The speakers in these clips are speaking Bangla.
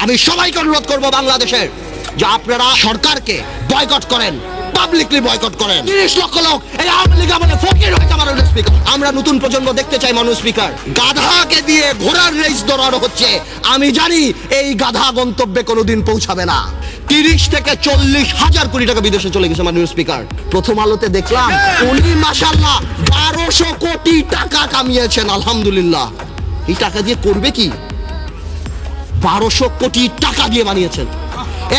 আমি সবাইকে অনুরোধ করব বাংলাদেশের যে আপনারা সরকারকে বয়কট করেন, পাবলিকলি বয়কট করেন। 30 লক্ষ লোক এই আওয়ামী লীগ আমাদের ফকির হয়েছে মাননীয় স্পিকার। আমরা নতুন প্রজন্ম দেখতে চাই মাননীয় স্পিকার, গাধাকে দিয়ে ঘোড়ার রেস দৌড়ানো হচ্ছে। আমি জানি এই গাধা গন্তব্যে কোনোদিন পৌঁছাবে না। 30 থেকে 40 হাজার কোটি টাকা বিদেশে চলে গেছে মাননীয় স্পিকার। প্রথম আলোতে দেখলাম উনি মাশাআল্লাহ 1200 কোটি টাকা কামিয়েছেন, আলহামদুলিল্লাহ। এই টাকা দিয়ে করবে কি? 1200 কোটি টাকা দিয়ে বানিয়েছেন।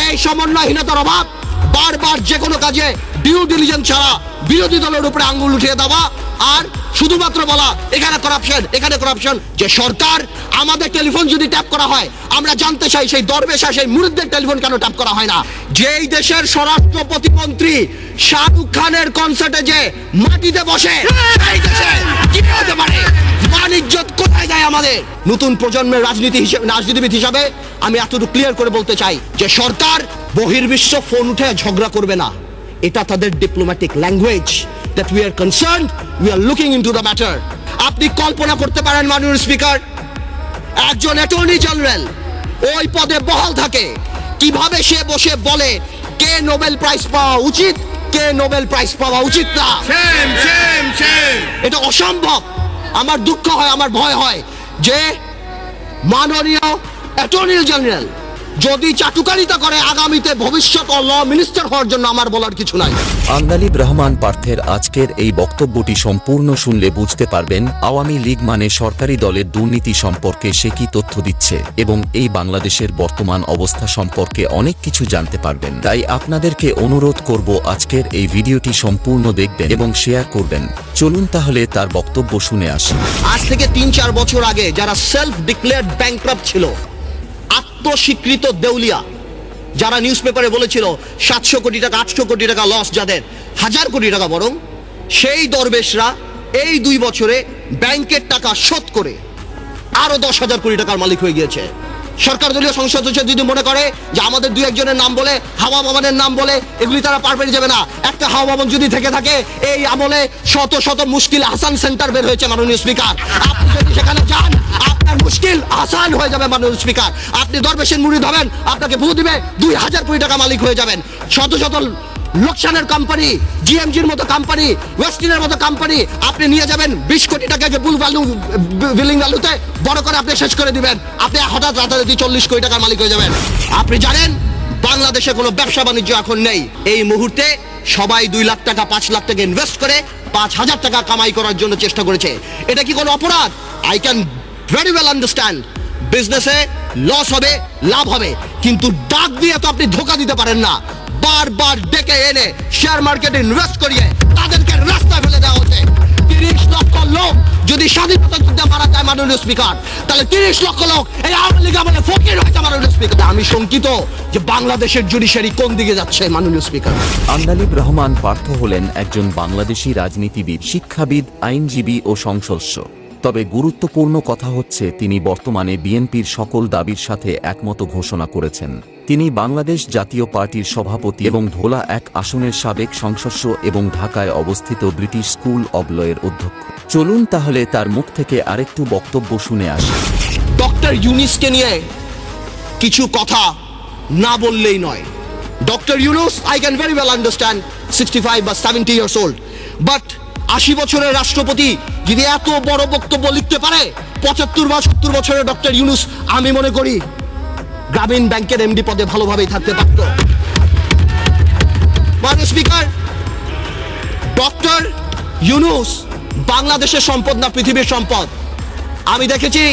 এই সমন্বয়হীনতার অভাব, বারবার যে কোনো কাজে ডিউ ডিলিজেন্স ছাড়া বিরোধী দলের উপরে আঙ্গুল উঠিয়ে দেওয়া আর শুধুমাত্র বলা এখানে করাপশন, এখানে করাপশন। যে সরকার আমাদের টেলিফোন যদি ট্যাপ করা হয়, আমরা জানতে চাই সেই দরবেশা সেই মুরিদদের টেলিফোন কেন ট্যাপ করা হয় না? যেই দেশের স্বরাষ্ট্র প্রতিমন্ত্রী শাহরুখ খানের কনসার্টে যে মাটিতে বসে, সেই দেশে কি হতে পারে? বাণিজ্যত কোথায় যায় আমাদের? নতুন প্রজন্মের রাজনীতিবিদ হিসাবে আমি এতটুকু ক্লিয়ার করে বলতে চাই যে সরকার বহির্বিশ্ব ফোন উঠে ঝগড়া করবে না। এটা তাদের diplomatic language. that we are concerned, we are looking into the matter. আপনি কল্পনা করতে পারেন মাননীয় স্পিকার, একজন অ্যাটর্নি জেনারেল ওই পদে বহাল থাকে, কিভাবে সে বসে বলে কে নোবেল প্রাইজ পাওয়া উচিত, কে নোবেল প্রাইজ পাওয়া উচিত না। এটা অসম্ভব। আমার দুঃখ হয়, আমার ভয় হয় যে মাননীয় অ্যাটর্নি জেনারেল যদি চাটুকারিতা করে আগামীতে ভবিষ্যৎ ল মিনিস্টার হওয়ার জন্য আমার বলার কিছু নাই। আন্দালিব রহমান পার্থের আজকের এই বক্তব্যটি সম্পূর্ণ শুনলে বুঝতে পারবেন আওয়ামী লীগ মানে সরকারি দলের দুর্নীতি সম্পর্কে সে কি তথ্য দিচ্ছে এবং এই বাংলাদেশের বর্তমান অবস্থা সম্পর্কে অনেক কিছু জানতে পারবেন। তাই আপনাদেরকে অনুরোধ করব আজকের এই ভিডিওটি সম্পূর্ণ দেখবেন এবং শেয়ার করবেন। চলুন তাহলে তার বক্তব্য শুনে আসি। আজ থেকে 3-4 বছর আগে যারা সেলফ ডিক্লেয়ার্ড ব্যাংক্রাপ্ট ছিল, আত্মস্বীকৃত দেউলিয়া, যারা নিউজ পেপারে বলেছিল 700 কোটি টাকা 800 কোটি টাকা লস, যাদের 1000 কোটি টাকা বরং, সেই দরবেশরা এই 2 বছরে ব্যাংকের টাকা শোধ করে আরো 10,000 কোটি টাকার মালিক হয়ে গিয়েছে। সরকার দলীয় সংসদ সদস্য যদি মনে করে যে আমাদের 2-1 নাম বলে, হাওয়া ভবনের নাম বলে এগুলি তারা পার পেয়ে যাবে না। একটা হাওয়া ভবন যদি থেকে থাকে, এই আমলে শত শত মুশকিল আসান সেন্টার বের হয়েছে মাননীয় স্পিকার। আপনি যদি সেখানে যান, আপনার মুশকিল আসান হয়ে যাবে মাননীয় স্পিকার। আপনি দরবেশের মুরিদ হবেন, আপনাকে ভূ দিবে, 2000 কোটি টাকা মালিক হয়ে যাবেন। শত শত লোকসানের কোম্পানি, জিএমজির মতো কোম্পানি, ওয়েস্টিনের মতো কোম্পানি আপনি নিয়ে যাবেন 20 কোটি টাকাকে বুল ভ্যালু বিলিং ভ্যালুতে বড় করে আপনি শেষ করে দিবেন। আপনি হঠাৎ রাতারাতি 40 কোটি টাকার মালিক হয়ে যাবেন। আপনি জানেন বাংলাদেশে কোনো ব্যবসা বাণিজ্য এখন নেই। এই মুহূর্তে সবাই 2 লাখ টাকা 5 লাখ টাকা ইনভেস্ট করে 5,000 টাকা কামাই করার জন্য চেষ্টা করেছে। এটা কি কোনো অপরাধ? I can very well understand. বিজনেসে লস হবে, লাভ হবে, কিন্তু ডাক দিয়ে তো আপনি ধোকা দিতে পারেন না। বারবার ডেকে এনে শেয়ার মার্কেটে ইনভেস্ট করিয়ে তাদেরকে রাস্তায় ফেলে দেওয়া হচ্ছে। 30 লক্ষ লোক যদি স্বাধীনতা যুদ্ধে মারা যায় মাননীয় স্পিকার, তাহলে 30 লক্ষ লোক এই আওয়ামী লীগ আমাদের ফকির হয়েছে মাননীয় স্পিকার। আমি শঙ্কিত যে বাংলাদেশের জুডিশিয়ারি কোন দিকে যাচ্ছে মাননীয় স্পিকার। আন্দালিব রহমান পার্থ হলেন একজন বাংলাদেশি রাজনীতিবিদ, শিক্ষাবিদ, আইনজীবী ও সংসদস্য। তবে গুরুত্বপূর্ণ কথা হচ্ছে তিনি বর্তমানে বিএনপির সকল দাবির সাথে একমত ঘোষণা করেছেন। তিনি বাংলাদেশ জাতীয় পার্টির সভাপতি এবং ধোলা 1 আসনের সাবেক সংসদস্য এবং ঢাকায় অবস্থিত ব্রিটিশ স্কুল অব লয়ের অধ্যক্ষ। চলুন তাহলে তার মুখ থেকে আরেকটু বক্তব্য শুনে আসি। ডক্টর ইউনূসকে নিয়ে কিছু কথা না বললেই নয়। Doctor Yunus, I can very well understand 65 বা 70 ইয়ার্স ওল্ড, বাট 80 বছরের রাষ্ট্রপতি যদি এত বড় বক্তব্য লিখতে পারে, 75 বা 70 বছরের ডক্টর ইউনূস আমি মনে করি গ্রামীণ ব্যাংকের এমডি পদে ভালোভাবেই থাকতে পারত। মাননীয় স্পিকার, ডক্টর ইউনূস বাংলাদেশের সম্পদ না পৃথিবীর সম্পদ। আমি দেখেছি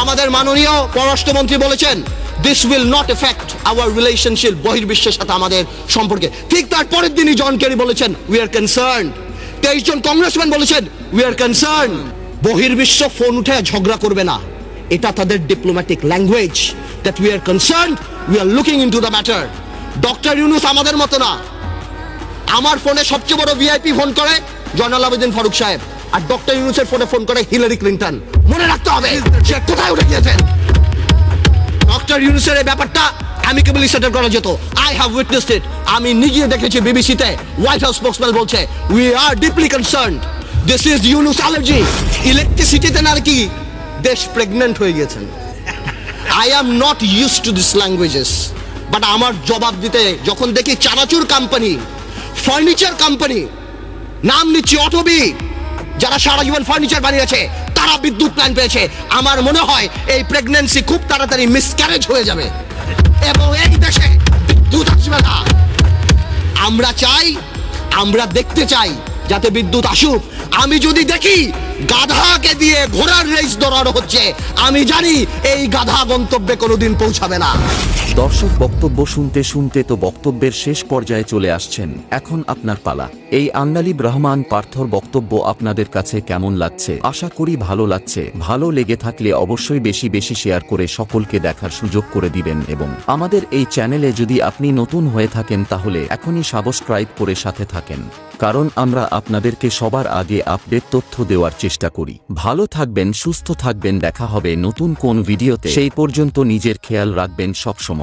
আমাদের মাননীয় পররাষ্ট্রমন্ত্রী বলেছেন this will not effect our relationship, বহির্বিশ্বের সাথে আমাদের সম্পর্কে। ঠিক তার পরের দিনই জন কেরি বলেছেন উই আর কনসার্নড। 23 জন কংগ্রেসম্যান বলেছেন উই আর কনসার্নড। বহির্বিশ্ব ফোন উঠে ঝগড়া করবে না। এটা তাদের diplomatic language. that we are concerned, we are looking into the matter. Doctor Yunus আমাদের মতো না। আমার ফোনে সবচেয়ে বড় ভিআইপি ফোন করে জয়নাল আবেদিন ফারুক সাহেব, আর ডক্টর ইউনূসের ফোনে ফোন করে হিলারি ক্লিন্টন। মনে রাখতে হবে সে কোথায় উঠে গিয়েছেন। ডক্টর ইউনূসের এই ব্যাপারটা অ্যামিকেবলি সেটেল করা যেত। I have witnessed it. আমি নিজে দেখেছি বিবিসিতে হোয়াইট হাউস স্পোকসম্যান বলছে we are deeply concerned, this is Yunus allergy. ইলেকট্রিসিটিতে নাকি দেশ প্রেগন্যান্ট হয়ে গিয়েছেন। I am not use to this languages, but আমার জবাব দিতে যখন দেখি চানাচুর কোম্পানি, ফার্নিচার কোম্পানি, নাম নিচ্ছি অটোবি, যারা সারা জীবন ফার্নিচার বানিয়েছে তারা বিদ্যুৎ প্ল্যান পেয়েছে, আমার মনে হয় এই প্রেগন্যান্সি খুব তাড়াতাড়ি মিসক্যারেজ হয়ে যাবে এবং এই দেশে বিদ্যুৎ আসবে না। আমরা চাই, আমরা দেখতে চাই যাতে বিদ্যুৎ আসুক। আমি যদি দেখি গাধাকে দিয়ে ঘোড়ার রেস দৌড়ানো হচ্ছে, আমি জানি এই গাধা গন্তব্যে কোনোদিন পৌঁছাবে না। দর্শক, বক্তব্য শুনতে শুনতে তো বক্তব্যের শেষ পর্যায়ে চলে আসছেন। এখন আপনার পালা। এই আন্দালিব রহমান পার্থর বক্তব্য আপনাদের কাছে কেমন লাগছে? আশা করি ভালো লাগছে। ভালো লেগে থাকলে অবশ্যই বেশি বেশি শেয়ার করে সকলকে দেখার সুযোগ করে দিবেন এবং আমাদের এই চ্যানেলে যদি আপনি নতুন হয়ে থাকেন তাহলে এখনই সাবস্ক্রাইব করে সাথে থাকেন, কারণ আমরা আপনাদেরকে সবার আগে আপডেট তথ্য দেওয়ার চেষ্টা করি। ভালো থাকবেন, সুস্থ থাকবেন, দেখা হবে নতুন কোন ভিডিওতে। সেই পর্যন্ত নিজের খেয়াল রাখবেন সব সময়।